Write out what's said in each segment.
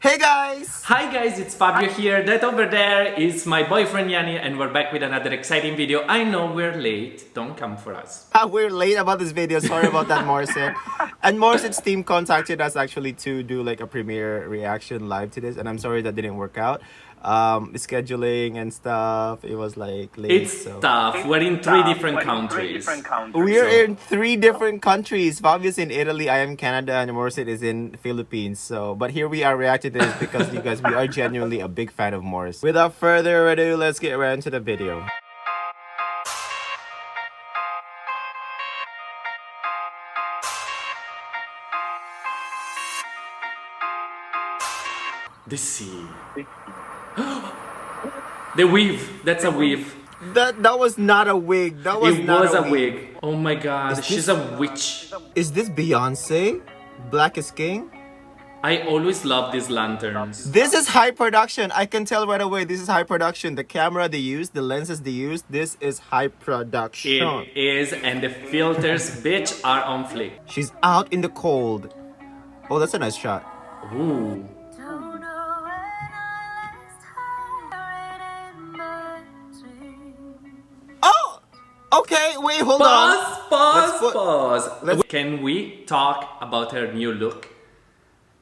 Hey guys! Hi guys, it's Fabio here. That over there is my boyfriend Yani, and we're back with another exciting video. I know we're late, don't come for us. We're late about this video. Sorry about that, Morissette. And Morissette's team contacted us actually to do like a premiere reaction live to this, and I'm sorry that didn't work out. Scheduling and stuff, it was like late. It's tough, we're in three different countries. We're in three different countries. Fabio's in Italy, I am in Canada, and Morissette is in Philippines. But here we are reacting to this because you guys, we are genuinely a big fan of Morris. Without further ado, let's get right into the video. The sea. The weave, that's a weave. That was not a wig. That was It not was a a wig. Oh my god, she's a witch. Is this Beyonce? Black is King? I always love these lanterns. This is high production. I can tell right away. This is high production. The camera they use, the lenses they use, this is high production. It is, and the filters, bitch, are on flick. She's out in the cold. Oh, that's a nice shot. Ooh. Oh! Okay, wait, hold on. Pause. Can we talk about her new look?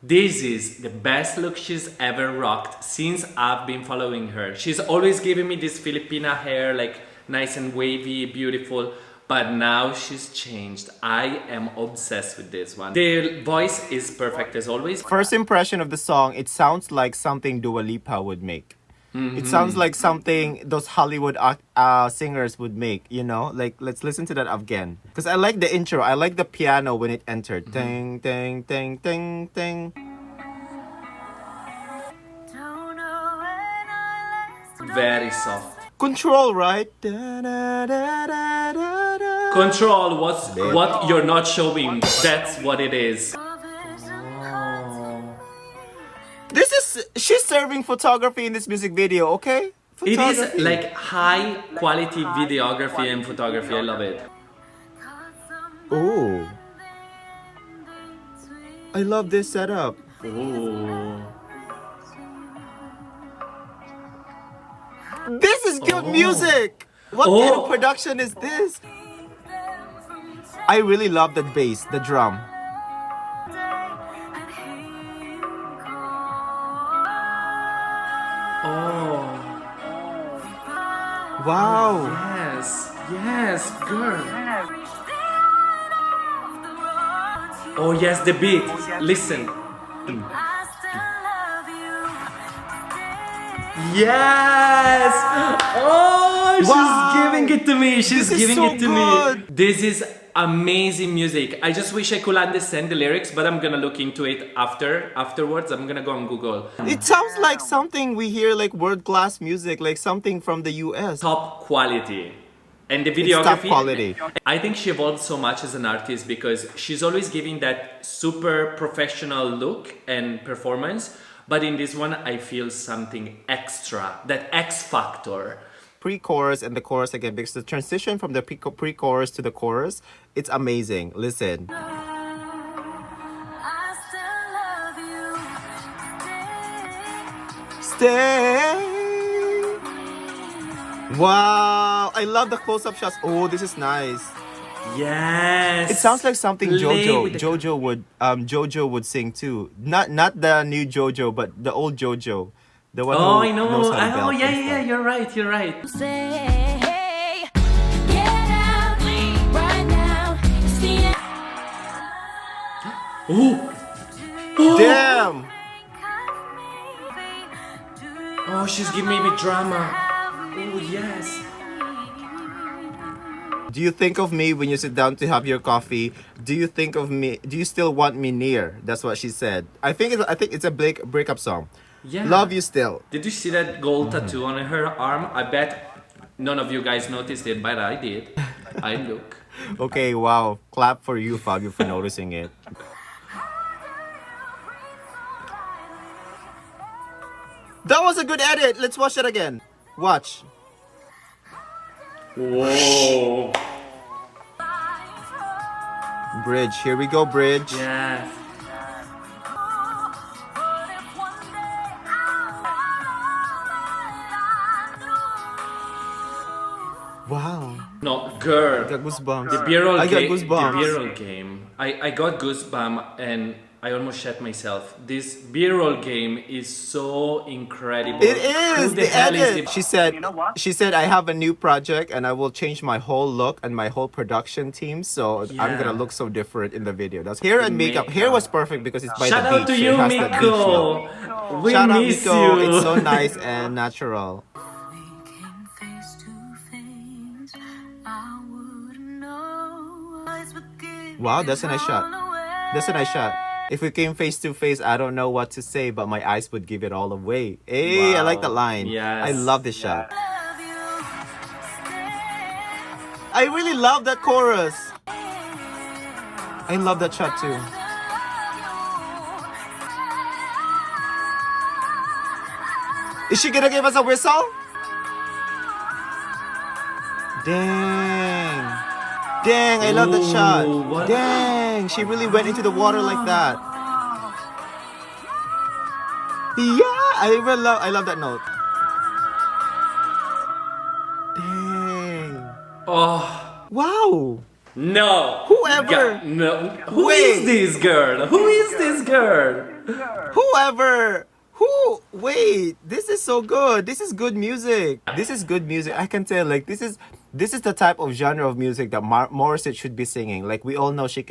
This is the best look she's ever rocked since I've been following her. She's always giving me this Filipina hair, like nice and wavy, beautiful. But now she's changed. I am obsessed with this one. The voice is perfect as always. First impression of the song, it sounds like something Dua Lipa would make. It sounds like something those Hollywood singers would make, you know? Like, let's listen to that again. Because I like the intro. I like the piano when it entered. Ting, ting, ting, ting, ting. Very soft. Control, right? Da, da, da, da, da, da. Control what you're not showing. That's what it is. She's serving photography in this music video, okay? It is like high quality videography and photography. I love it. Ooh. I love this setup. Ooh. This is good music. What kind of production is this? I really love the bass, the drum. Oh. Wow. Yes, girl. Oh yes, the beat. Listen. Yes! Oh, she's giving it to me. She's giving it to me. This is amazing music. I just wish I could understand the lyrics, but I'm gonna look into it afterwards. I'm gonna go on Google. It sounds like something we hear, like world-class music, like something from the US. Top quality. And the videography, top quality. I think she evolved so much as an artist because she's always giving that super professional look and performance. But in this one, I feel something extra, that X factor. Pre-chorus and the chorus again, because the transition from the pre-chorus to the chorus, it's amazing. Listen. Stay. Wow, I love the close-up shots. Oh, this is nice. Yes. It sounds like something Jojo would sing too. Not the new JoJo, but the old JoJo. The one oh, who I know. knows how to belt Yeah, you're right. Oh. Damn. Oh, she's giving me drama. Oh, yes. Do you think of me when you sit down to have your coffee? Do you think of me? Do you still want me near? That's what she said. I think it's a breakup song. Yeah. Love you still. Did you see that gold tattoo on her arm? I bet none of you guys noticed it, but I did. I look. Okay, wow. Clap for you, Fabio, for noticing it. That was a good edit. Let's watch that again. Watch. Whoa. Bridge. Here we go, bridge. Yes. No, girl. I got goosebumps. The B-roll I got game. The goosebumps. B-roll game. I got goosebumps and I almost shat myself. This B-roll game is so incredible. It is Who the the hell is edit. the- She said. You know what? She said I have a new project and I will change my whole look and my whole production team. So I'm Yeah. gonna look so different in the video. That's hair and makeup. makeup. Hair was perfect because it's by Shout the out beach. to you, It has that beach look. Miko. We Shout out miss Miko. you. It's so nice and natural. We came face to face. I wouldn't know. Eyes would give Wow, that's a nice shot. all away. That's a nice shot. If we came face to face, I don't know what to say, but my eyes would give it all away. Hey, I like Wow. the line. Yes. I love this shot. Love you. Stay. I really love that chorus. I love that shot too. Is she gonna give us a whistle? Dang. Dang, I love that Ooh, shot. what- Dang, she really went into the water like that. Yeah, I love that note. Dang. Oh. Wow. No. Whoever- No. Who Wait. is this girl? Who is this girl? Wait, this is so good. This is good music. This is good music. I can tell, like, this is the type of genre of music that Morissette should be singing. Like, we all know she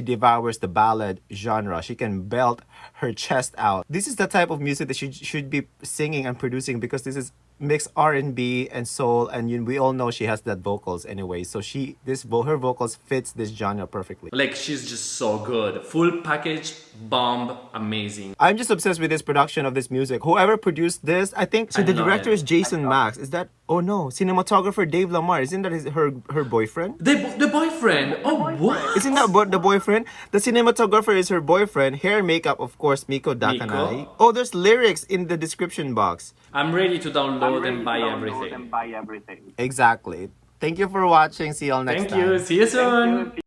devours the ballad genre. She can belt her chest out. This is the type of music that she should be singing and producing because this is mixed R&B and soul, and we all know she has that vocals anyway. So her vocals fits this genre perfectly. Like, she's just so good. Full package, bomb, amazing. I'm just obsessed with this production of this music. Whoever produced this, I think. So I the know director it. is Jason Max. Is that? Oh no, cinematographer Dave Lamar. Isn't that her boyfriend? The boyfriend. Oh, what? Isn't that the boyfriend? The cinematographer is her boyfriend. Hair and makeup, of course, Miko Dakanai. Miko? Oh, there's lyrics in the description box. I'm ready to download and buy Download everything. and buy everything. Exactly. Thank you for watching. See you all next Thank time. you. See you soon. Thank you.